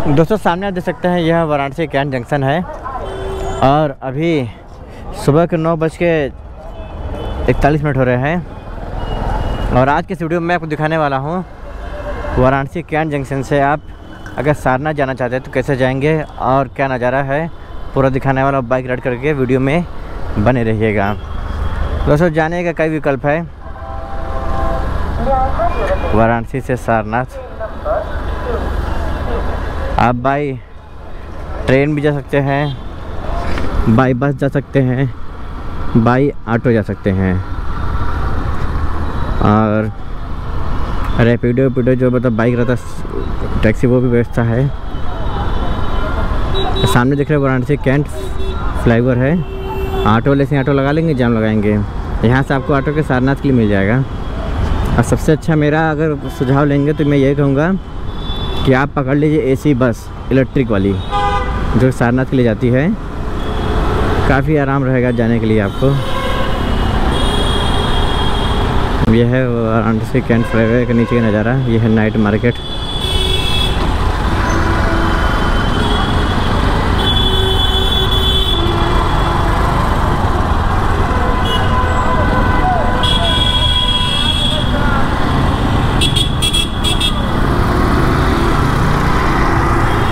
दोस्तों सामने आप देख सकते हैं यह वाराणसी कैंट जंक्शन है और अभी सुबह के 9:41 हो रहे हैं। और आज के इस वीडियो में मैं आपको दिखाने वाला हूँ वाराणसी कैंट जंक्शन से आप अगर सारनाथ जाना चाहते हैं तो कैसे जाएंगे और क्या नज़ारा है पूरा दिखाने वाला। बाइक राइड करके वीडियो में बने रहिएगा। दोस्तों जाने का कई विकल्प है वाराणसी से सारनाथ। आप बाई ट्रेन भी जा सकते हैं, बाई बस जा सकते हैं, बाई ऑटो जा सकते हैं और रैपिडो जो मतलब बाइक रहता टैक्सी वो भी व्यवस्था है। सामने दिख रहे वाराणसी कैंट फ्लाईओवर है। ऑटो वाले से ऑटो लगा लेंगे, जाम लगाएंगे। यहाँ से आपको ऑटो के सारनाथ के लिए मिल जाएगा। और सबसे अच्छा मेरा अगर सुझाव लेंगे तो मैं यही कहूँगा कि आप पकड़ लीजिए एसी बस इलेक्ट्रिक वाली जो सारनाथ के लिए जाती है। काफ़ी आराम रहेगा जाने के लिए आपको। यह है वाराणसी कैंट फ्लाईओवर के नीचे का नज़ारा। यह है नाइट मार्केट।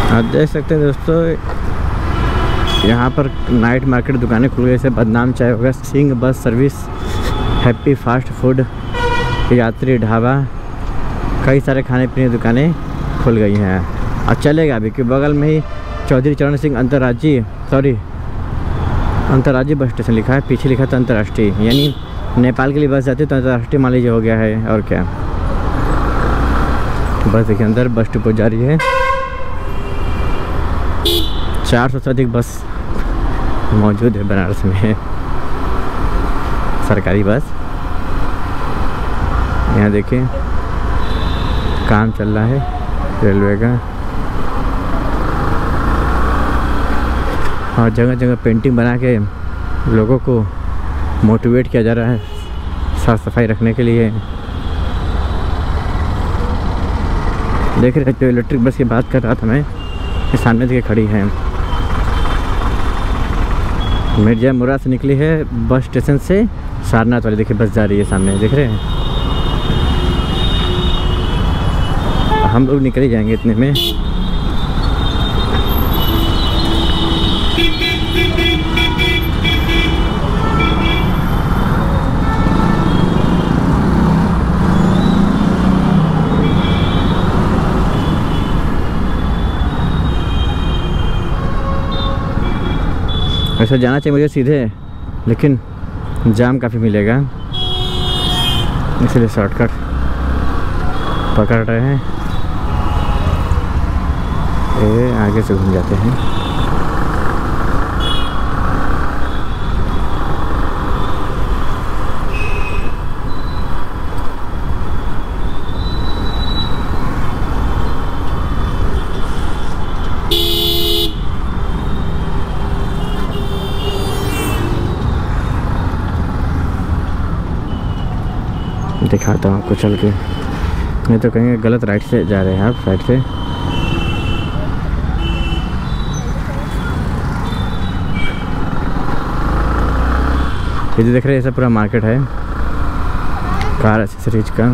आप देख सकते हैं दोस्तों यहाँ पर नाइट मार्केट दुकानें खुल गई। जैसे बदनाम चाय होगा, Singh bus service, happy fast food, यात्री ढाबा, कई सारे खाने पीने की दुकानें खुल गई हैं। और चलेगा भी कि बगल में ही चौधरी चरण सिंह अंतर्राज्यीय बस स्टेशन लिखा है। पीछे लिखा था अंतर्राष्ट्रीय, यानी नेपाल के लिए बस जाती है तो अंतर्राष्ट्रीय मान लीजिए हो गया है। और क्या बस देखिए अंदर बस डिपो जा रही है। 400 से अधिक बस मौजूद है बनारस में, सरकारी बस। यहाँ देखिए काम चल रहा है रेलवे का और जगह जगह पेंटिंग बना के लोगों को मोटिवेट किया जा रहा है साफ़ सफाई रखने के लिए। देख रहे जो इलेक्ट्रिक बस की बात कर रहा था मैं, ये सामने से खड़ी है। मिर्जा मुराद से निकली है बस स्टेशन से सारनाथ वाली। देखिए बस जा रही है सामने, देख रहे हैं। हम लोग निकल ही जाएंगे इतने में। ऐसा जाना चाहिए मुझे सीधे, लेकिन जाम काफ़ी मिलेगा, इसलिए शॉर्टकट पकड़ रहे हैं। ये आगे से घूम जाते हैं। दिखाता हूँ आपको चल के। नहीं तो कहेंगे गलत राइट से जा रहे हैं आप, साइड से। ये जो देख रहे हैं ऐसा पूरा मार्केट है कार एक्सेसरीज का।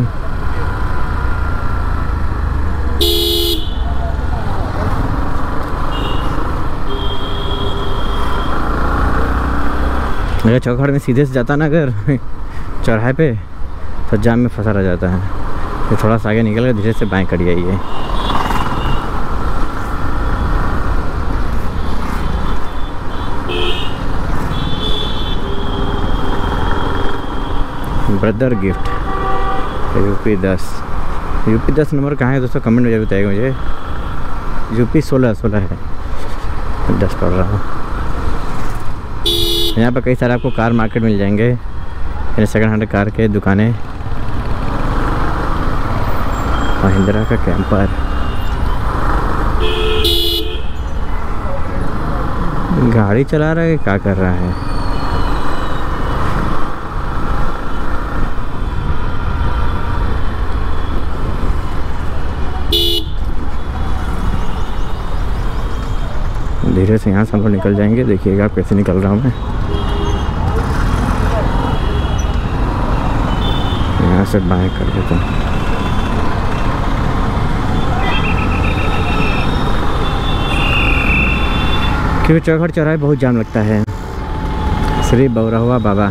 अगर चौखड़ में सीधे से जाता ना अगर चौराहे पे तो जाम में फंसा रह जाता है। ये थोड़ा सा आगे निकल कर धीरे से बाएं कट जाइए। ब्रदर गिफ्ट यूपी 10 नंबर कहाँ है दोस्तों, कमेंट में जरूर बताइएगा मुझे। यूपी 16 है, 10 पढ़ रहा हूँ। यहाँ पर कई सारे आपको कार मार्केट मिल जाएंगे, सेकंड हैंड कार के दुकानें। महिंद्रा का कैंपर, गाड़ी चला रहा है क्या कर रहा है। धीरे से यहाँ से हम लोग निकल जाएंगे। देखिएगा कैसे निकल रहा हूँ मैं। यहाँ से बाएं कर देता हूँ। क्योंकि चौखट चौराहे बहुत जाम लगता है। श्री बौरहुआ बाबा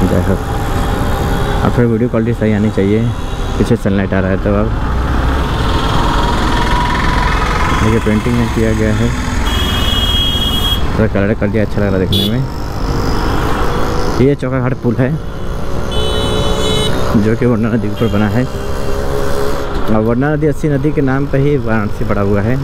जय हो। अब फिर वीडियो क्वालिटी सही आनी चाहिए। पीछे सनलाइट आ रहा है तो अब देखिए पेंटिंग में किया गया है, थोड़ा कलर कर दिया, अच्छा लग रहा है देखने में। ये चौकाघाट पुल है जो कि वरना नदी के ऊपर बना है और वरना नदी 80 नदी के नाम पर ही वाराणसी पड़ा हुआ है।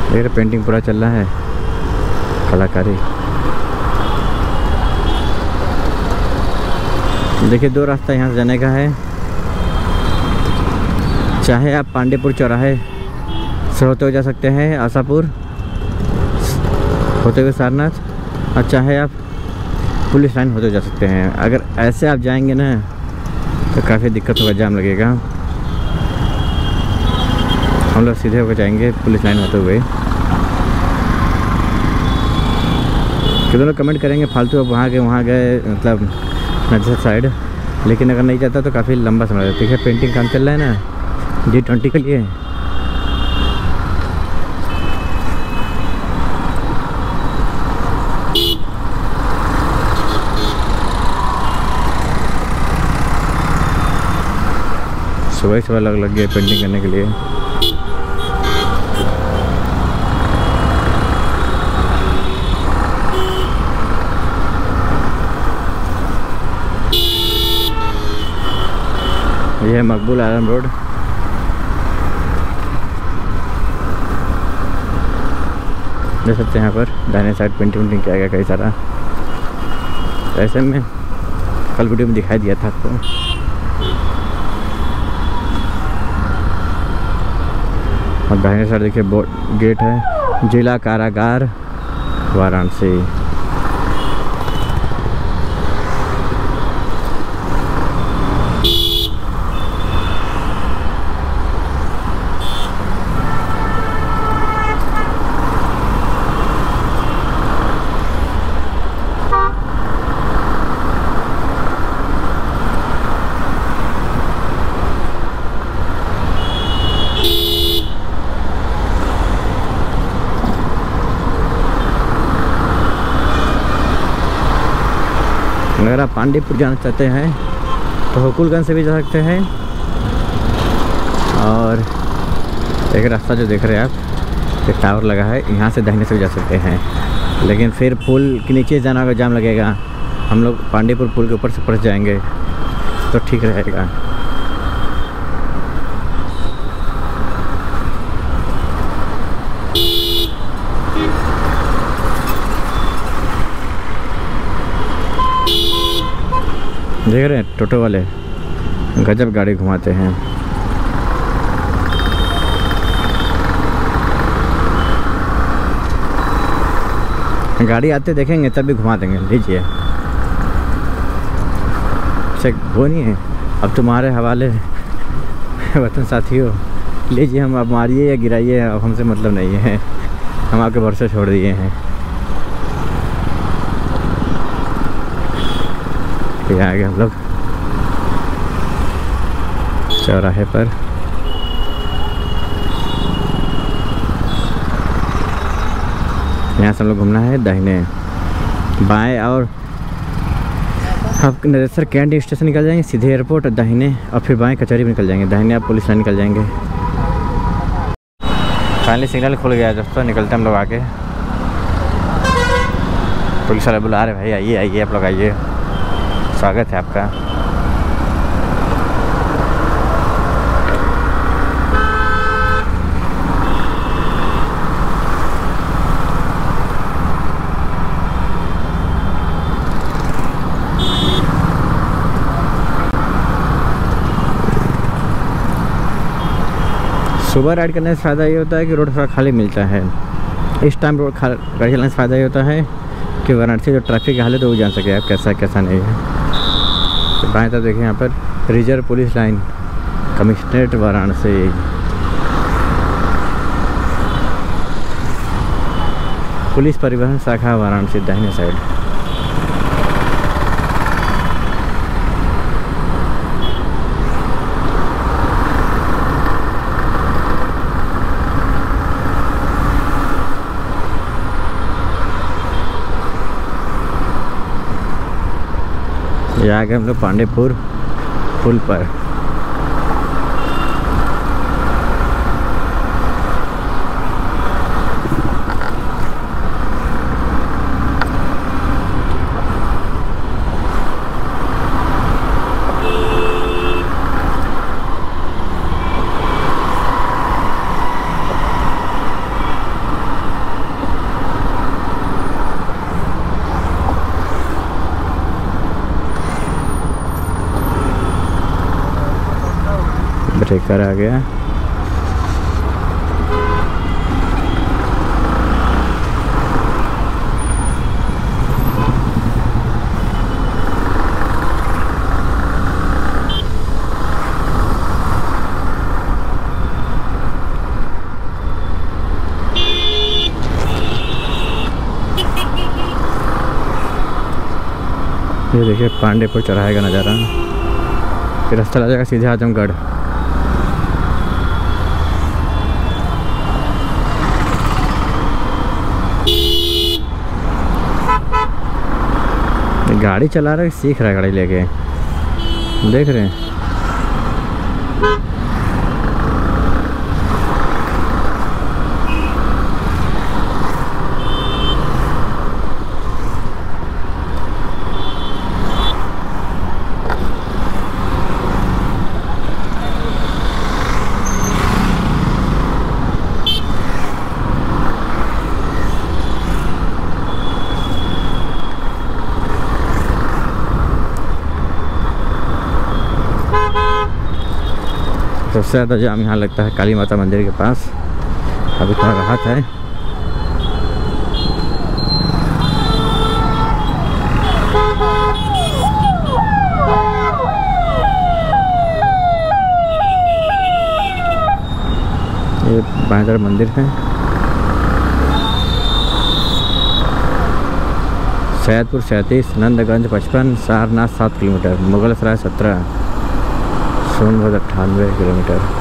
देख रहे पेंटिंग पूरा चल रहा है, कलाकारी। देखिए 2 रास्ता यहाँ से जाने का है। चाहे आप पांडेपुर चौराहे से होते हुए जा सकते हैं आशापुर होते हुए सारनाथ, और चाहे आप पुलिस लाइन होते हुए जा सकते हैं। अगर ऐसे आप जाएंगे ना तो काफ़ी दिक्कत होगा, जाम लगेगा। हम लोग सीधे होकर जाएंगे पुलिस लाइन होते हुए। कितने लोग कमेंट करेंगे फालतू अब वहाँ गए मतलब नजर साइड, लेकिन अगर नहीं जाता तो काफ़ी लंबा समय लगता है। देखिए पेंटिंग काम चल रहा है ना G20 के लिए। सुबह सुबह लग गए पेंटिंग करने के लिए। यह है मकबूल आलम रोड। देख सकते हैं यहाँ पर दाहिने साइड पेंटिंग किया गया कई सारा। ऐसे में कल वीडियो में दिखाई दिया था आपको। और दाहिने साइड देखिए बोर्ड गेट है, जिला कारागार वाराणसी। अगर आप पांडेपुर जाना चाहते हैं तो हुकुलगंज से भी जा सकते हैं। और एक रास्ता जो देख रहे हैं आप, एक टावर लगा है, यहाँ से दाहिने से भी जा सकते हैं। लेकिन फिर पुल के नीचे जाना होगा, जाम लगेगा। हम लोग पांडेपुर पुल के ऊपर से पहुँच जाएंगे तो ठीक रहेगा। देख रहे हैं टोटो वाले गजब गाड़ी घुमाते हैं। गाड़ी आते देखेंगे तब भी घुमा देंगे। लीजिए से वो नहीं है, अब तुम्हारे हवाले वतन साथियों। लीजिए, हम अब मारिए या गिराइए, अब हमसे मतलब नहीं है, हम आपके भरोसे छोड़ दिए हैं। ये आ गए हम लोग चौराहे पर। यहाँ से हम लोग घूमना है दाहिने बाएं, और आप नरेसर कैंट स्टेशन निकल जाएंगे सीधे एयरपोर्ट, और दाहिने और फिर बाएं कचहरी में निकल जाएंगे। दाहिने आप पुलिस लाइन निकल जाएंगे। फाइनली सिग्नल खुल गया दोस्तों, निकलते हम लोग आगे। पुलिस वाले बुला रहे, भाई आइए आइए आप लोग आइए, स्वागत है आपका। सुबह राइड करने से फ़ायदा ये होता है कि रोड थोड़ा खाली मिलता है। इस टाइम रोड गाड़ी चलाने से फ़ायदा ये होता है कि वाराणसी जो ट्रैफिक की हालत है वो जान सके आप कैसा कैसा नहीं है। तो बाएँ तरफ देखिए यहाँ पर reserve police line commissionerate Varanasi. Police परिवहन शाखा वाराणसी दाहिने साइड। ये आ गए हम लोग पांडेपुर पुल पर। ब्रेकर आ गया। ये देखिए पांडेपुर चौराहे का नज़ारा। फिर रास्ता लग जाएगा सीधे आजमगढ़। गाड़ी चला रहा है, सीख रहा है गाड़ी लेके, देख रहे हैं। सबसे ज़्यादा जाम यहाँ लगता है काली माता मंदिर के पास। अभी थोड़ा राहत है। ये बाएं तरफ मंदिर है। Saidpur 37, Nandganj 55, Sarnath 7 kilometre, Mughalsarai 17, Sonbhadra 98 kilometre.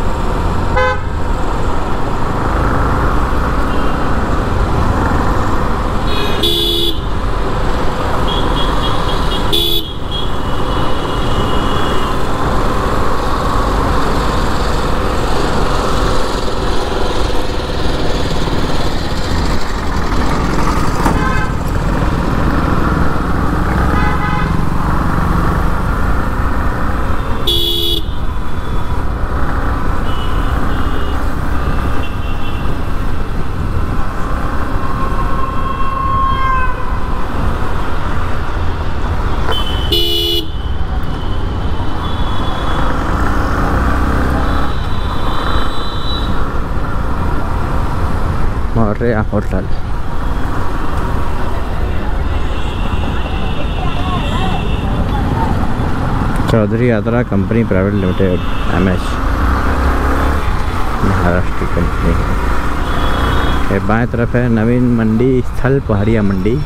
Maurya hotel. Chaudhary Yatra company private limited MS, Maharashtra की कंपनी है। बाएं तरफ है नवीन मंडी स्थल पहाड़िया मंडी।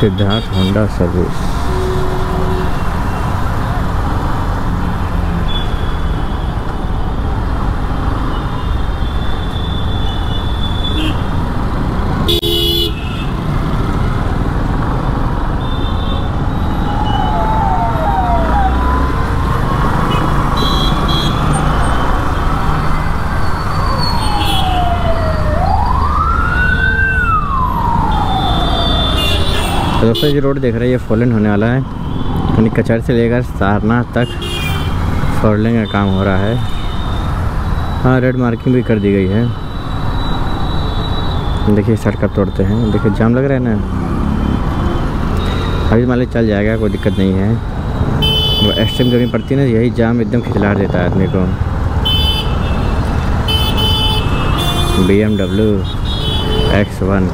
Siddharth Honda service. तो दोस्तों ये रोड देख रहे हैं ये 4 लेन होने वाला है, यानी कचहरी से लेकर सारनाथ तक 4 लेन का काम हो रहा है। हाँ रेड मार्किंग भी कर दी गई है। देखिए सड़क तोड़ते हैं, देखिए जाम लग रहा है ना, अभी मान ली चल जाएगा, कोई दिक्कत नहीं है। वो एक्सट्रीम गर्मी पड़ती है ना, यही जाम एकदम खिचलाहट देता है आदमी को। BMW X1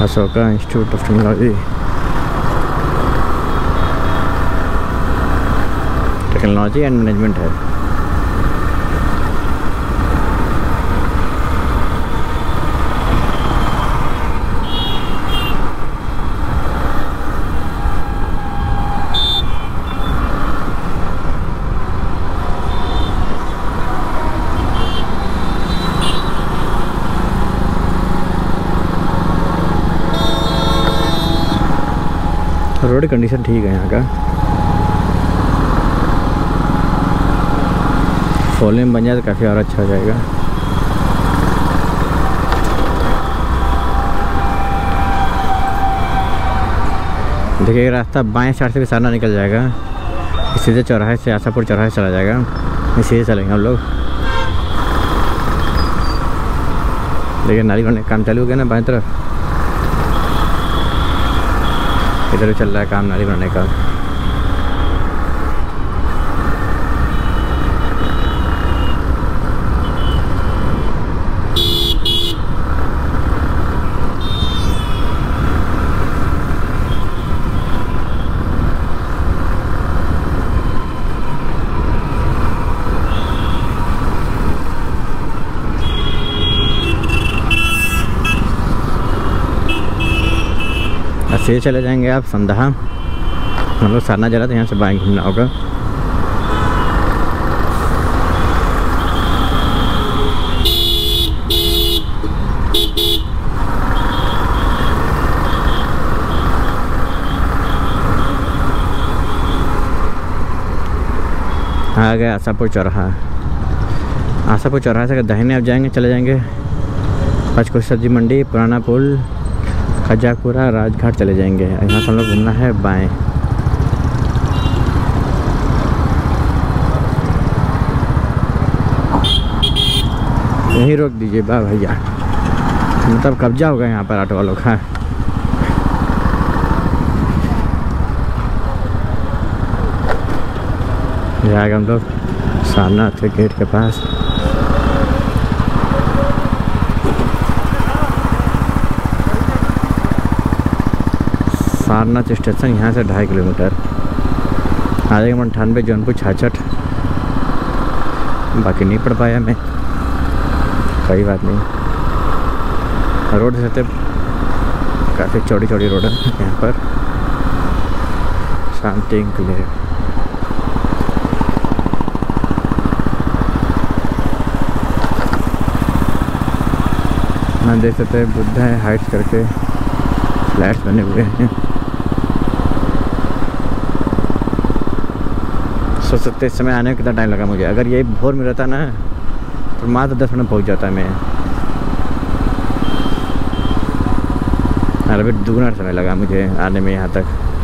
Ashoka institute of technology and management है। रोड कंडीशन ठीक है यहाँ का। 4 लेन बन जाए तो काफ़ी और अच्छा हो जाएगा। देखिए रास्ता बाएं साइड से भी सारनाथ निकल जाएगा, सीधे चौराहे से आशापुर चौराहे चला जाएगा, सीधे चलेंगे हम लोग। देखिए नाली बनने का काम चालू हो गया ना बाएं तरफ, इधर चल रहा है काम नाली बनाने का। से चले जाएंगे आप संदहा, हम लोग सारनाथ जा रहे थे, यहाँ से बाइक घूमना होगा। आ गया आशापुर चौराहा। आशापुर चौराहा से दाहिने आप जाएंगे, चले जाएंगे पंचकोश सब्जी मंडी, पुराना पुल, खजापुरा, राजघाट चले जाएंगे। यहाँ से हम लोग घूमना है बाएं। यहीं रोक दीजिए बा भैया, मतलब कब्जा होगा यहाँ पर ऑटो वालों का। जाएगा हम लोग सारनाथ के गेट के पास। सारनाथ स्टेशन यहाँ से 2.5 किलोमीटर। आ जाएगा 98 जौनपुर 66। बाकी नहीं पढ़ पाया मैं, कोई बात नहीं। रोड से काफ़ी चौड़ी चौड़ी रोड है यहाँ पर, शांति के लिए। यहाँ देख सकते हैं बुद्धा है हाइट्स करके फ्लैट्स बने हुए हैं। सोच सकते इस समय आने में कितना टाइम लगा मुझे। अगर ये भोर में रहता ना तो मात्र 10 मिनट पहुँच जाता मैं। अभी दुगना समय लगा मुझे आने में यहाँ तक।